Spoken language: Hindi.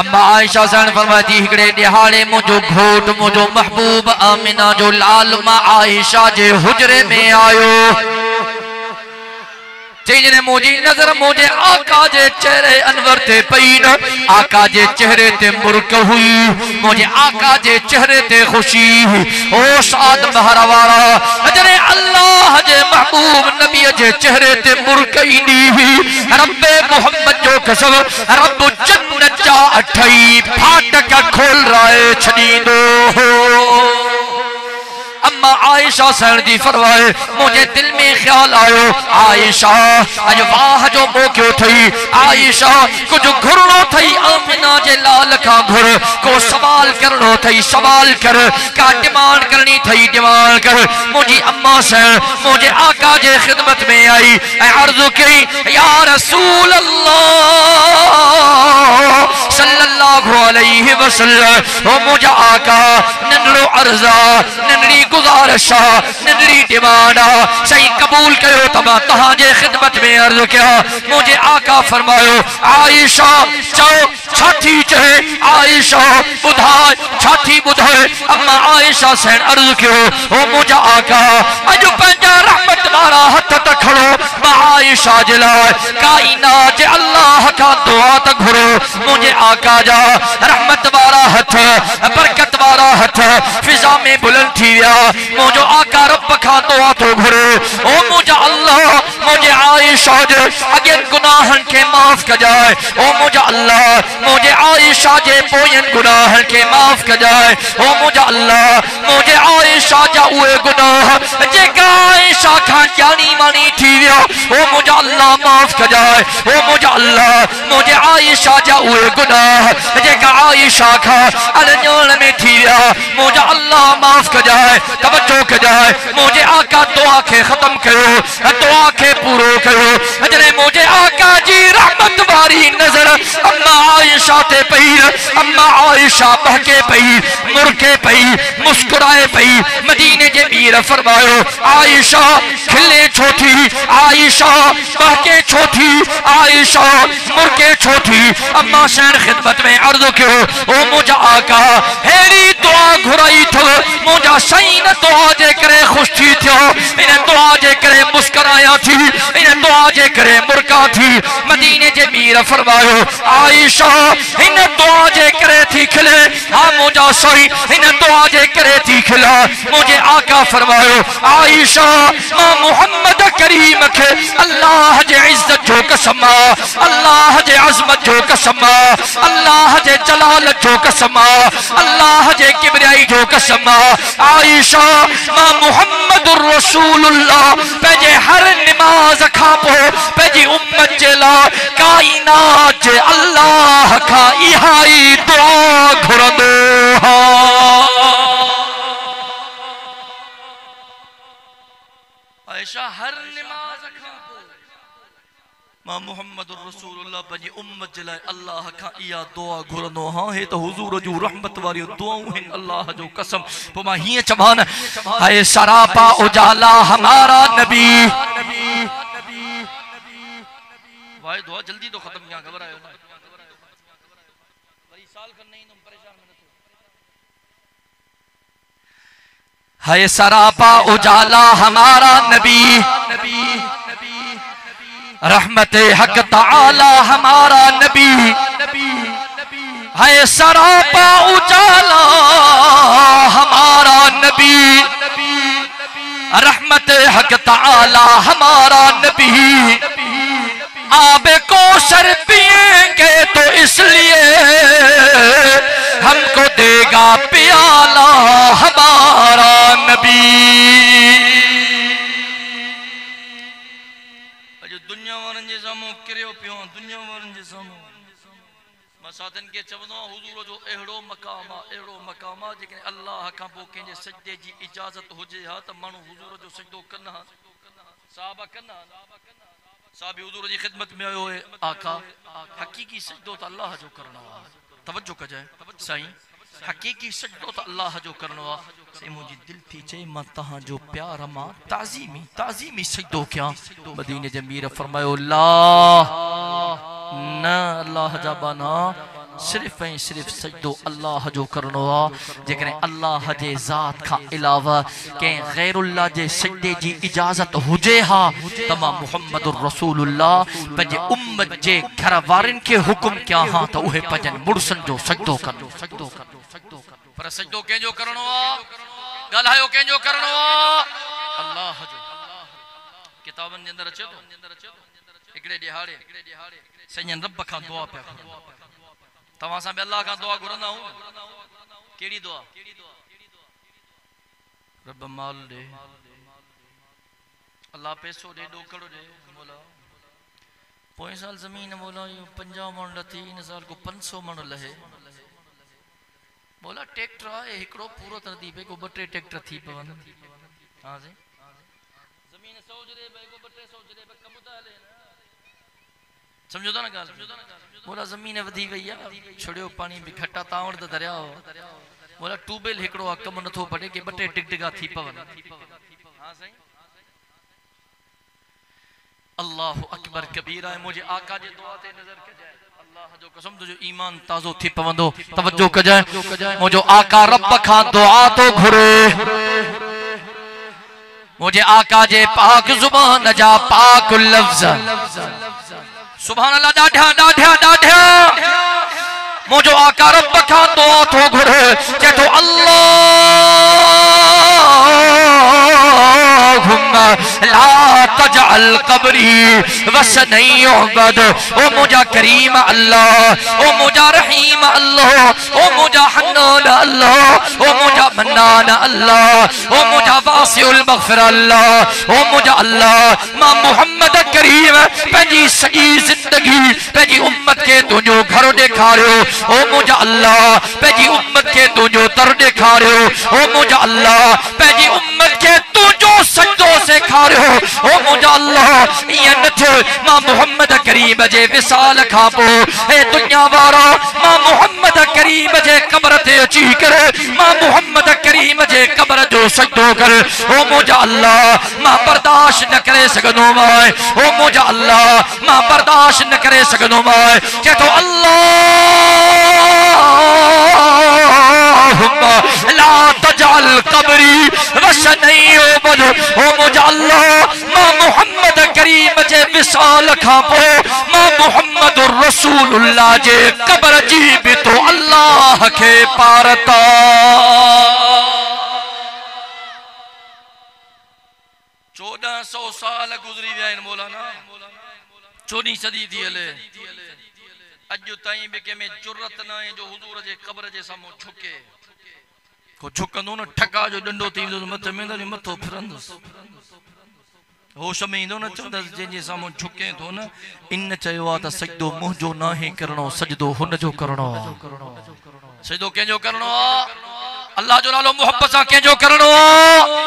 अम्मा आयशा सन फरमाती हिकड़े दिहाड़े मुझो घोट मुझो महबूब आमिना जो लाल मां आयशा जे हुजरे में आयो जिने मुझी नजर मुझे आका जे चेहरे अनवर ते पई न आका जे चेहरे ते मुर्क हुई मुझे आका जे चेहरे ते खुशी ओ साद बहरवारा जने अल्लाह जे महबूब नबी जे चेहरे ते मुर्क ईंदी हुई रब्बे मोहम्मद जो कसम रब जन्नत जा अठई फाटक खोल राए छदींदो हो। अम्मा आयशा सैदी फरमाए मुझे दिल में ख्याल आयो आयशा अज वाह जो मौको थई आयशा कुछ घुरनो थई आमिना जे लाल का घुर को सवाल करनो थई सवाल कर का डिमांड करनी थई डिमांड कर मुझी अम्मा से मुझे आका जे खिदमत में आई अर्ज की या रसूल अल्लाह सल्लल्लाहु अलैहि वसल्लम ओ मुझे आका नन्नो अर्जा नन्नी गुजारिशा नन्नी डिमांड सही कबूल करो तमा तहाजे खिदमत में अर्ज किया मुझे आका फरमायो आयशा चो छाती चहे आयशा बुधाए छाती बुधाए अम्मा आयशा से अर्ज कियो ओ मुझे आका अज पंजा रहमत वाला हथ तक खड़ो आयशा जलाए कायनात जे अल्लाह का दुआ तक घुरो मुझे आका जा रहमत वाला हथ बरकत वाला हथ फिजा में बुलंद थी गया मुझे आका रब का दुआ तो घुरो ओ मुझे अल्लाह मुझे आयशा जे अगेन गुनाहन के माफ कर जाए ओ मुझे अल्लाह मुझे आयशा जे पोयन गुनाहन के माफ कर जाए ओ मुझे अल्लाह मुझे आयशा जा उए गुनाह जे का आयशा का जानी मानी थी गया ओ मुझे अल्लाह माफ कर जाए ओ मुझे अल्लाह मुझे आयशा जा उए गुनाह जे का आयशा का अनजान में थी गया मुझे अल्लाह माफ कर जाए तवज्जो कर जाए मुझे आका दुआ के खत्म करो दुआ के पूरो करो जने मुझे आका जी रहमत वारी नजर अम्मा आयशा ते पई अम्मा आयशा बहके पई मुरके पई मुस्कुराए पई मदीने जे मीर फरमायो आयशा खिले छोटी आयशा बहके छोटी आयशा मुरके छोटी अम्मा सैन खिदमत में अर्ज कयो ओ मुझे आका हेरी दुआ घुराई थो मुझे सही न दुआ जे करे खुश थी थियो इन दुआ जे करे मुस्कुराया थी इन दुआ जे करे मुरका थी मदीने जे मीर फरमायो आयशा इन दुआ जे करे थी खिले हाँ मुझे सही इन दुआ जे करे थी खिला मुझे आका फरमायो आयशा मां मोहम्मद करीम के अल्लाह जे इज्जत जो कसम अल्लाह जे अजमत जो कसम अल्लाह जे जलाल जो कसम अल्लाह जे किबरियाई जो कसम आयशा मां मुहम्मदुर रसूलुल्लाह पेजे हर नमाज खापो पेजी उम्मत जेला कायनात जे अल्लाह का इहाई दुआ घुरंदो हा। आयशा हर नमाज खापो मां मुहम्मदुर रसूलुल्लाह पंहिंजी उम्मत जे लाइ अल्लाह खां इहा दुआ घुरंदो हां हे त हुजूर जूं रहमत वारियूं दुआऊं आहिनि अल्लाह जो कसम पोइ मां हीअं चवां न हाय सरापा उजाला हमारा नबी भाई दुआ जल्दी तो खत्म किया घबरायो ना वरी साल खन नहीं तुम परेशान न थो हाय सरापा उजाला हमारा नबी रहमत हक ताला हमारा नबी है सरापा उजाला हमारा नबी रहमत हक ताला हमारा नबी आबे कौसर पिएंगे तो इसलिए हमको देगा प्याला हमारा नबी। दुनिया वारन जे सामू किरियो पियो दुनिया वारन जे सामू मां साधन के चवंदो हुजूर जो एड़ो मकाम आ जेके अल्लाह का पो के सजदे जी इजाजत होजे हा त मानू हुजूर जो सजदो कना साहबा कना साहब हुजूर जी खिदमत में आयो है आका हकीकी सजदो त अल्लाह जो करनो आ तवज्जो कजे साईं हकीकी सजदो त अल्लाह जो करनो आ से मुझी दिल थी चे मां तहां जो प्यार मां ताजीमी सजदो क्या मदीने जे मीर फरमायो ला न अल्लाह जा बना सिर्फ ऐं सिर्फ सजदो अल्लाह जो करणो आहे। जेकॾहिं अल्लाह जे ज़ात खां अलावा कंहिं गैरुल्लाह जे सजदे जी इजाज़त हुजे हा त मां मुहम्मदुर रसूलुल्लाह पंहिंजे उम्मत जे घर वारनि खे हुकुम कयां हा त उहे पंहिंजनि मुड़सनि जो सजदो कनि। पर सजदो कंहिंजो करणो आहे? ॻाल्हायो कंहिंजो करणो आहे? अल्लाह जो। किताबनि जे अंदरि अचे थो हिकिड़े ॾिहाड़े सॼनि रब खां दुआ पिया कनि। तव्हां सां बि अल्लाह खां दुआ घुरंदा आहियूं। कहिड़ी दुआ? रब माल ॾे, अल्लाह पैसो ॾे, ॾोकड़ो ॾे। मौला पोइ साल ज़मीन मौला 50 मण लथी, इन साल को 500 मण लहे। मौला ट्रैक्टर आहे हिकिड़ो पूरो तरदीब को 2-3 ट्रैक्टर थी पवनि। हाँ जी ज़मीन सोचरे भाई को 2-3 सोचरे भाई कम था हले न। समझो था ना ॻाल्हि? बोला ज़मीन वधी वई आहे, छुड़ियो पानी बि घटा तां वटि त दरिया हो। बोला ट्यूबवेल हिकिड़ो आहे कम नथो पड़े कि 2-3 टिकटिका थी पवनि। हाँ साईं अल्लाह अकबर कबीरा है। मुझे आका जे दुआ ते नज़र कजाए। अल्लाह जो कसम तुझो ईमान ताज़ो थी पवंदो। तवज्जो कजाए। मुझो आका रब खां दुआ तो घुरे। मुझे आका जे पाक ज़ुबान जा पाक लफ्ज़ सुभान अल्लाह ॾाढा ॾाढा ॾाढा। मुझो आका रब खां दुआ तो घुरे जे तो अल्लाहुम्मा ला तजअल कब्री वसनन युअबद। ओ मुझा करीम अल्लाह, ओ मुझा रहीम अल्लाह, ओ मुझा हन्नान अल्लाह, ओ मुझा मन्नान अल्लाह, ओ मुझा वासिउल मग़फ़िर अल्लाह, ओ मुझा अल्लाह मां मोहम्मद करीम पंहिंजी सॼी ज़िंदगी पंहिंजी उम्मत खे तुंहिंजो घर ॾेखारियो। ओ मुझा अल्लाह पंहिंजी उम्मत खे तुंहिंजो दर ॾेखारियो। ओ मुझा अल्लाह पंहिंजी उम्मत खे तुंहिंजो सजदो सेखारियो। ओ मुझा अल्लाह ईअं न थियो मां मोहम्मद करीम जे विसाल खां पोइ हे दुनिया वारा मां मोहम्मद करीम जे कब्र ते अची करे मां मोहम्मद करीम जे कब्र जो सजदो कर। ओ मुझा अल्लाह मां बर्दाश्त न करे सघंदो मां। ओ मुझा अल्लाह मां बर्दाश्त न करे सघंदो मां। जे तो अल्लाहुम्मा ला तजअल कब्री वसनन युअबद। ओ मुझा अल्लाह मां मोहम्मद करीम जे विसाल खां पोइ मां मोहम्मदुर रसूलुल्लाह जे कब्र जी बि तो अल्लाह खे पारता। 1400 साल गुज़री विया आहिनि मौलाना। 14वीं सदी थी हले अॼु ताईं बि कंहिंमें जुरत न आहे जो हुज़ूर जे कब्र जे साम्हूं झुके। को झुकंदो न ठका जो डंडो थींदो मथे में मथो फिरंदुसि। होश में ईंदो न चवंदसि जंहिंजे साम्हूं झुके थो न इन चयो आहे त सजदो मुंहिंजो न आहे करणो, सजदो हुनजो करणो आहे। सजदो कंहिंजो करणो आहे? अल्लाह जो नालो मोहब्बत सां कंहिंजो करणो आहे?